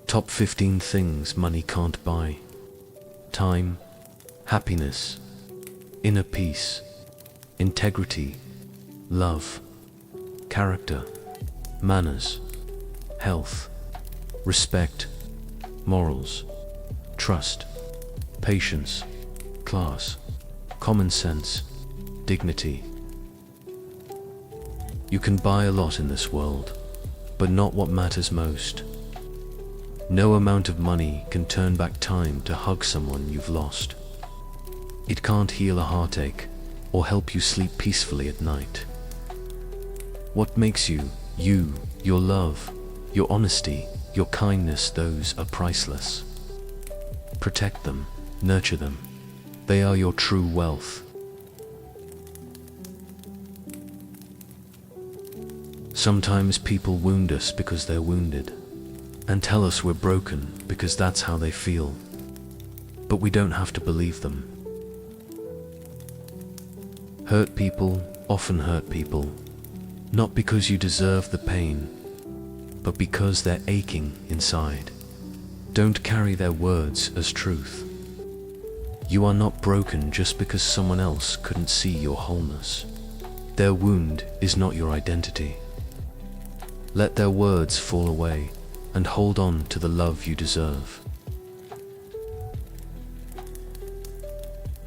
Top 15 things money can't buy. Time, happiness, inner peace, integrity, love, character, manners, health, respect, morals, trust, patience, class, common sense, dignity. You can buy a lot in this world, but not what matters most. No amount of money can turn back time to hug someone you've lost. It can't heal a heartache or help you sleep peacefully at night. What makes you, your love, your honesty, your kindness, those are priceless. Protect them, nurture them. They are your true wealth. Sometimes people wound us because they're wounded, and tell us we're broken because that's how they feel. But we don't have to believe them. Hurt people often hurt people, not because you deserve the pain, but because they're aching inside. Don't carry their words as truth. You are not broken just because someone else couldn't see your wholeness. Their wound is not your identity. Let their words fall away and hold on to the love you deserve.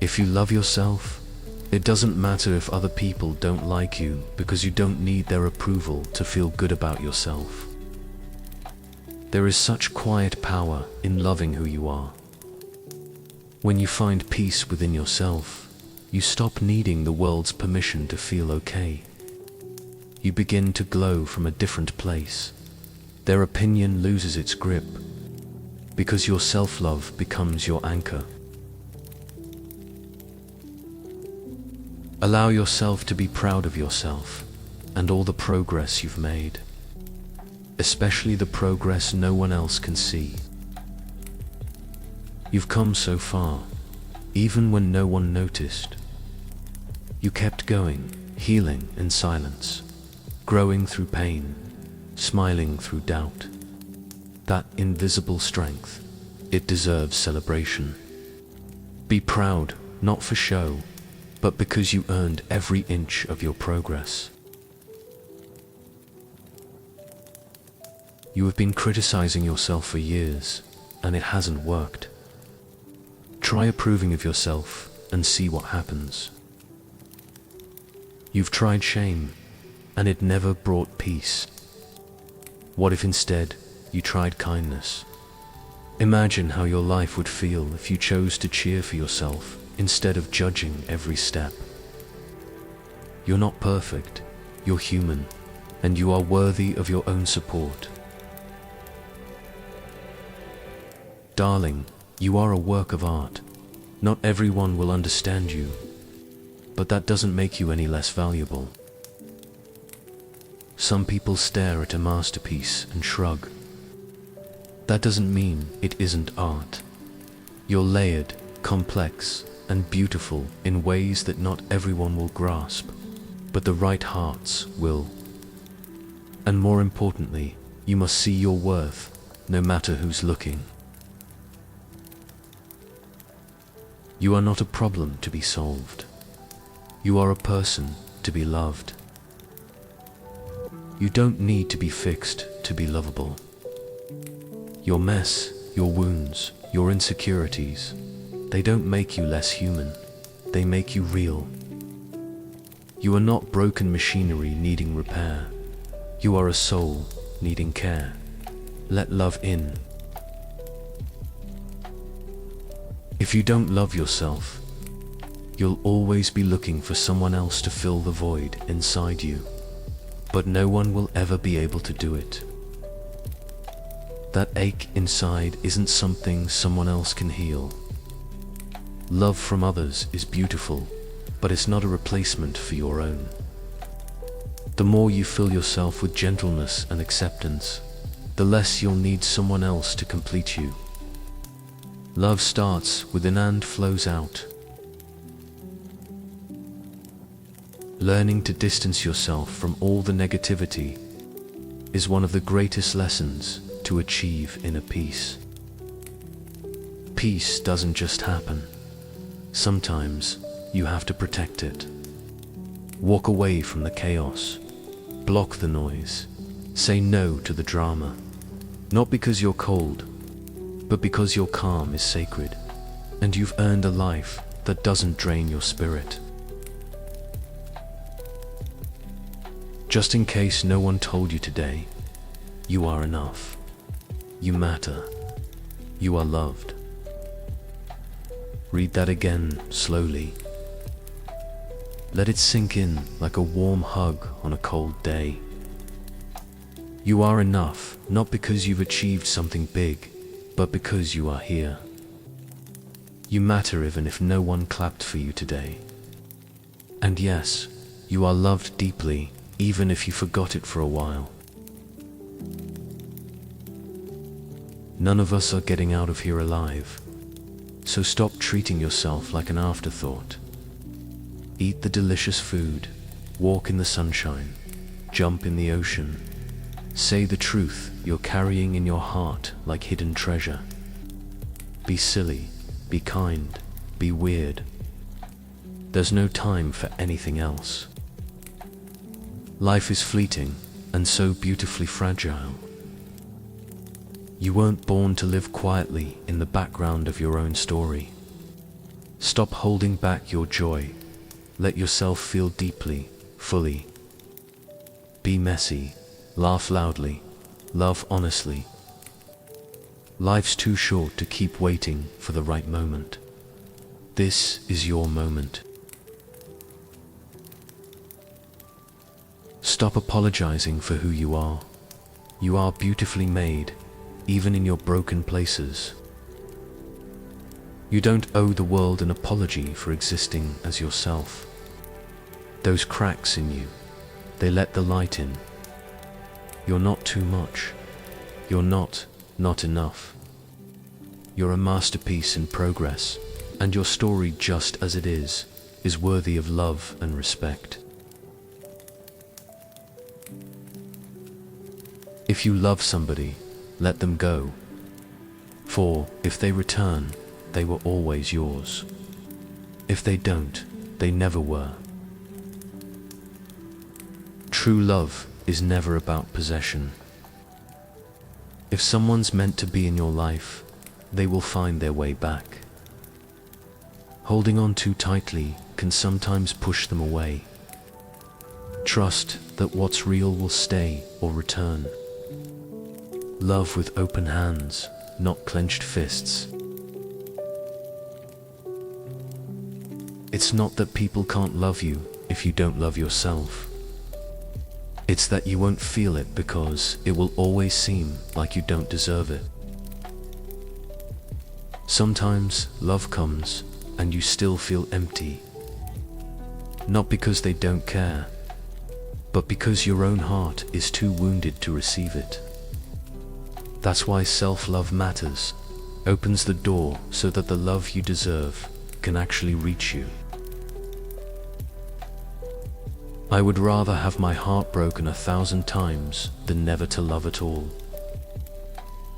If you love yourself, it doesn't matter if other people don't like you, because you don't need their approval to feel good about yourself. There is such quiet power in loving who you are. When you find peace within yourself, you stop needing the world's permission to feel okay. You begin to glow from a different place. Their opinion loses its grip, because your self-love becomes your anchor. Allow yourself to be proud of yourself and all the progress you've made, especially the progress no one else can see. You've come so far, even when no one noticed. You kept going, healing in silence, growing through pain, smiling through doubt. That invisible strength, it deserves celebration. Be proud, not for show, but because you earned every inch of your progress. You have been criticizing yourself for years, and it hasn't worked. Try approving of yourself and see what happens. You've tried shame, and it never brought peace. What if instead you tried kindness? Imagine how your life would feel if you chose to cheer for yourself instead of judging every step. You're not perfect, you're human, and you are worthy of your own support. Darling, you are a work of art. Not everyone will understand you, but that doesn't make you any less valuable. Some people stare at a masterpiece and shrug. That doesn't mean it isn't art. You're layered, complex, and beautiful in ways that not everyone will grasp, but the right hearts will. And more importantly, you must see your worth, no matter who's looking. You are not a problem to be solved. You are a person to be loved. You don't need to be fixed to be lovable. Your mess, your wounds, your insecurities, they don't make you less human. They make you real. You are not broken machinery needing repair. You are a soul needing care. Let love in. If you don't love yourself, you'll always be looking for someone else to fill the void inside you. But no one will ever be able to do it. That ache inside isn't something someone else can heal. Love from others is beautiful, but it's not a replacement for your own. The more you fill yourself with gentleness and acceptance, the less you'll need someone else to complete you. Love starts within and flows out. Learning to distance yourself from all the negativity is one of the greatest lessons to to achieve inner peace. Peace doesn't just happen. Sometimes you have to protect it. Walk away from the chaos. Block the noise. Say no to the drama. Not because you're cold, but because your calm is sacred, and you've earned a life that doesn't drain your spirit. Just in case no one told you today, you are enough. You matter. You are loved. Read that again slowly. Let it sink in like a warm hug on a cold day. You are enough, not because you've achieved something big, but because you are here. You matter even if no one clapped for you today. And yes, you are loved deeply, even if you forgot it for a while. None of us are getting out of here alive, so stop treating yourself like an afterthought. Eat the delicious food, walk in the sunshine, jump in the ocean. Say the truth you're carrying in your heart like hidden treasure. Be silly, be kind, be weird. There's no time for anything else. Life is fleeting and so beautifully fragile. You weren't born to live quietly in the background of your own story. Stop holding back your joy. Let yourself feel deeply, fully. Be messy, laugh loudly, love honestly. Life's too short to keep waiting for the right moment. This is your moment. Stop apologizing for who you are. You are beautifully made, even in your broken places. You don't owe the world an apology for existing as yourself. Those cracks in you, they let the light in. You're not too much. You're not enough. You're a masterpiece in progress, and your story, just as it is worthy of love and respect. If you love somebody, let them go. For if they return, they were always yours. If they don't, they never were. True love is never about possession. If someone's meant to be in your life, they will find their way back. Holding on too tightly can sometimes push them away. Trust that what's real will stay or return. Love with open hands, not clenched fists. It's not that people can't love you if you don't love yourself. It's that you won't feel it because it will always seem like you don't deserve it. Sometimes love comes and you still feel empty. Not because they don't care, but because your own heart is too wounded to receive it. That's why self-love matters, opens the door so that the love you deserve can actually reach you. I would rather have my heart broken 1,000 times than never to love at all.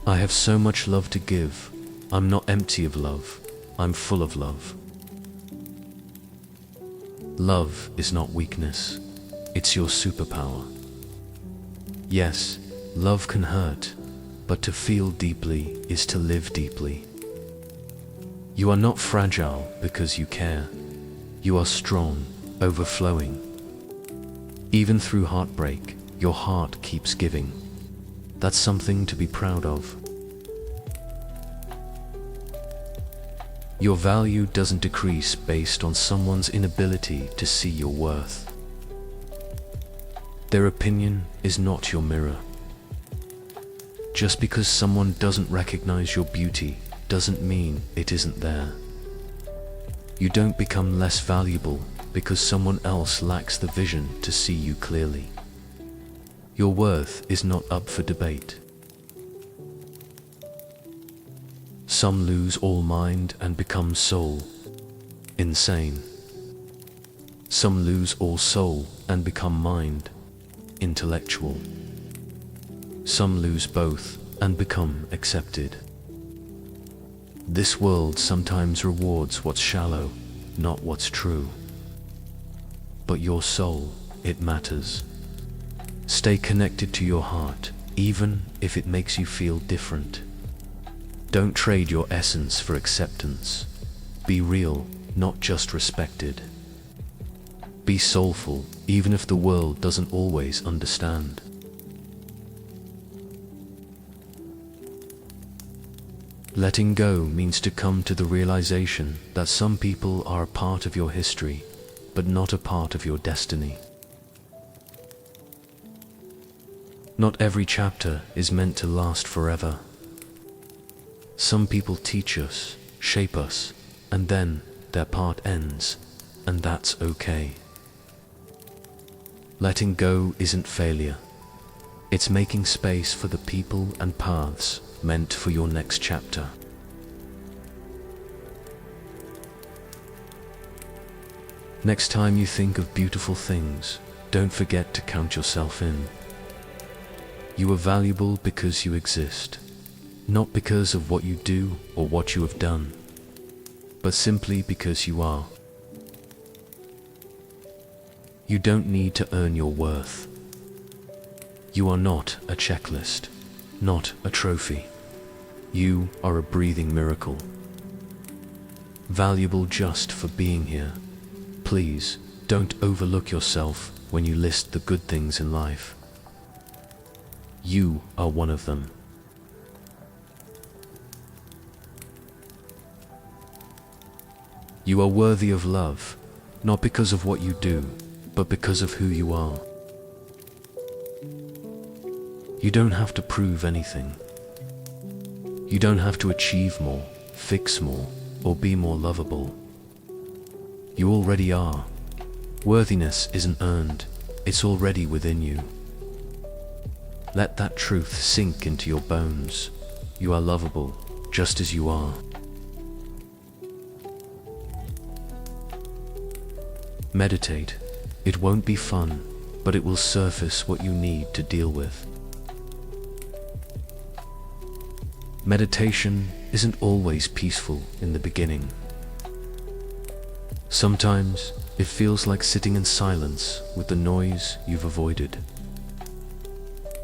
I have so much love to give. I'm not empty of love. I'm full of love. Love is not weakness. It's your superpower. Yes, love can hurt, but to feel deeply is to live deeply. You are not fragile because you care. You are strong, overflowing. Even through heartbreak, your heart keeps giving. That's something to be proud of. Your value doesn't decrease based on someone's inability to see your worth. Their opinion is not your mirror. Just because someone doesn't recognize your beauty doesn't mean it isn't there. You don't become less valuable because someone else lacks the vision to see you clearly. Your worth is not up for debate. Some lose all mind and become soul, insane. Some lose all soul and become mind, intellectual. Some lose both and become accepted. This world sometimes rewards what's shallow, not what's true. But your soul, it matters. Stay connected to your heart, even if it makes you feel different. Don't trade your essence for acceptance. Be real, not just respected. Be soulful, even if the world doesn't always understand. Letting go means to come to the realization that some people are a part of your history, but not a part of your destiny. Not every chapter is meant to last forever. Some people teach us, shape us, and then their part ends, and that's okay. Letting go isn't failure. It's making space for the people and paths meant for your next chapter. Next time you think of beautiful things, don't forget to count yourself in. You are valuable because you exist, not because of what you do or what you have done, but simply because you are. You don't need to earn your worth. You are not a checklist, not a trophy. You are a breathing miracle. Valuable just for being here. Please, don't overlook yourself when you list the good things in life. You are one of them. You are worthy of love, not because of what you do, but because of who you are. You don't have to prove anything. You don't have to achieve more, fix more, or be more lovable. You already are. Worthiness isn't earned, it's already within you. Let that truth sink into your bones. You are lovable, just as you are. Meditate. It won't be fun, but it will surface what you need to deal with. Meditation isn't always peaceful in the beginning. Sometimes it feels like sitting in silence with the noise you've avoided.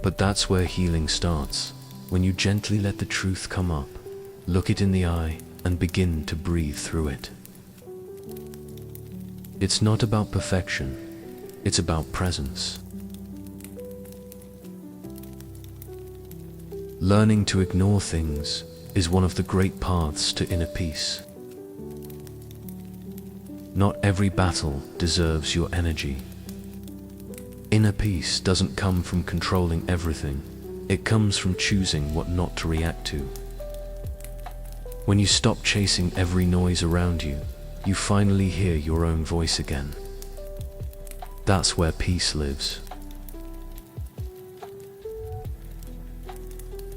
But that's where healing starts, when you gently let the truth come up, look it in the eye, and begin to breathe through it. It's not about perfection, it's about presence. Learning to ignore things is one of the great paths to inner peace. Not every battle deserves your energy. Inner peace doesn't come from controlling everything. It comes from choosing what not to react to. When you stop chasing every noise around you, you finally hear your own voice again. That's where peace lives.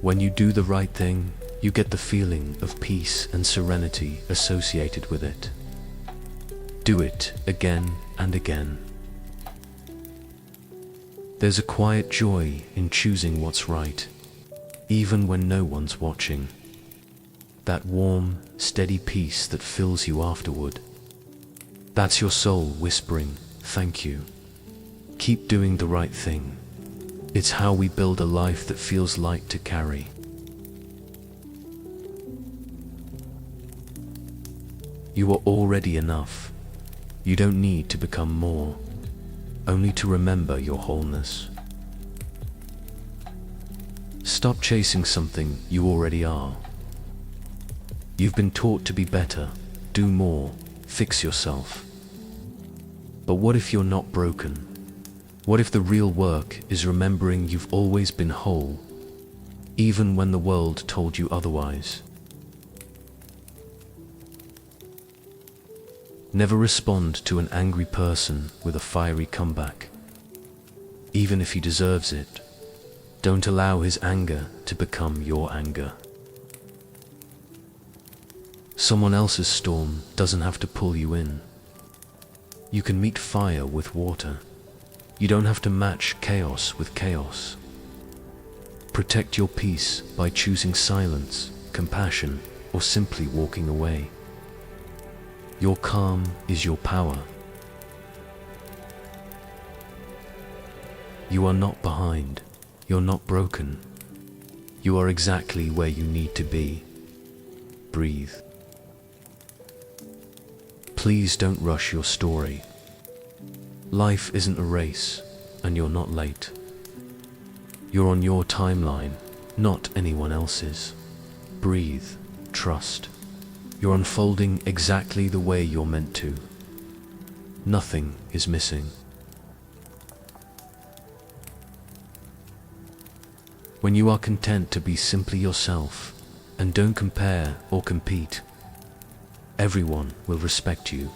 When you do the right thing, you get the feeling of peace and serenity associated with it. Do it again and again. There's a quiet joy in choosing what's right, even when no one's watching. That warm, steady peace that fills you afterward. That's your soul whispering, "Thank you." Keep doing the right thing. It's how we build a life that feels light to carry. You are already enough. You don't need to become more, only to remember your wholeness. Stop chasing something you already are. You've been taught to be better, do more, fix yourself. But what if you're not broken? What if the real work is remembering you've always been whole, even when the world told you otherwise? Never respond to an angry person with a fiery comeback. Even if he deserves it, don't allow his anger to become your anger. Someone else's storm doesn't have to pull you in. You can meet fire with water. You don't have to match chaos with chaos. Protect your peace by choosing silence, compassion, or simply walking away. Your calm is your power. You are not behind. You're not broken. You are exactly where you need to be. Breathe. Please don't rush your story. Life isn't a race, and you're not late. You're on your timeline, not anyone else's. Breathe. Trust. You're unfolding exactly the way you're meant to. Nothing is missing. When you are content to be simply yourself and don't compare or compete, everyone will respect you.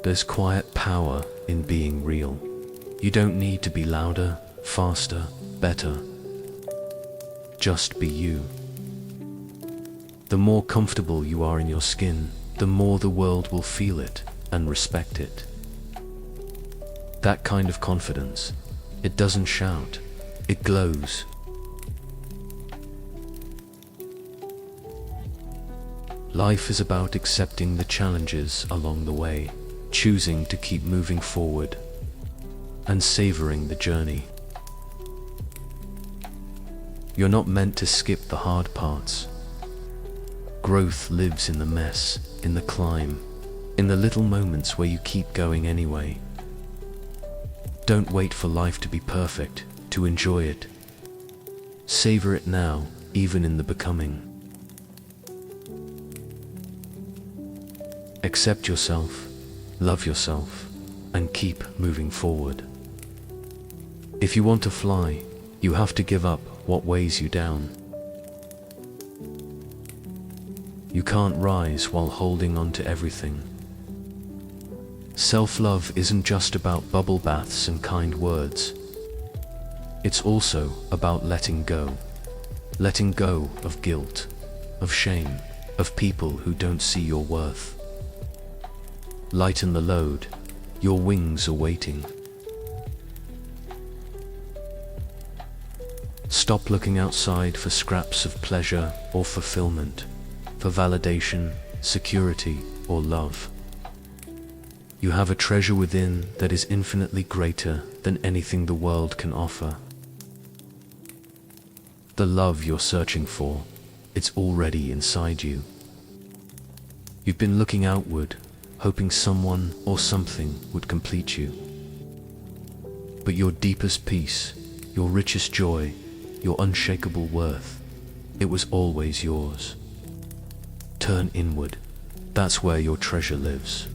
There's quiet power in being real. You don't need to be louder, faster, better. Just be you. The more comfortable you are in your skin, the more the world will feel it and respect it. That kind of confidence, it doesn't shout, it glows. Life is about accepting the challenges along the way, choosing to keep moving forward, and savoring the journey. You're not meant to skip the hard parts. Growth lives in the mess, in the climb, in the little moments where you keep going anyway. Don't wait for life to be perfect to enjoy it. Savor it now, even in the becoming. Accept yourself, love yourself, and keep moving forward. If you want to fly, you have to give up what weighs you down. You can't rise while holding on to everything. Self-love isn't just about bubble baths and kind words. It's also about letting go. Letting go of guilt, of shame, of people who don't see your worth. Lighten the load. Your wings are waiting. Stop looking outside for scraps of pleasure or fulfillment, for validation, security, or love. You have a treasure within that is infinitely greater than anything the world can offer. The love you're searching for, it's already inside you. You've been looking outward, hoping someone or something would complete you. But your deepest peace, your richest joy, your unshakable worth, it was always yours. Turn inward. That's where your treasure lives.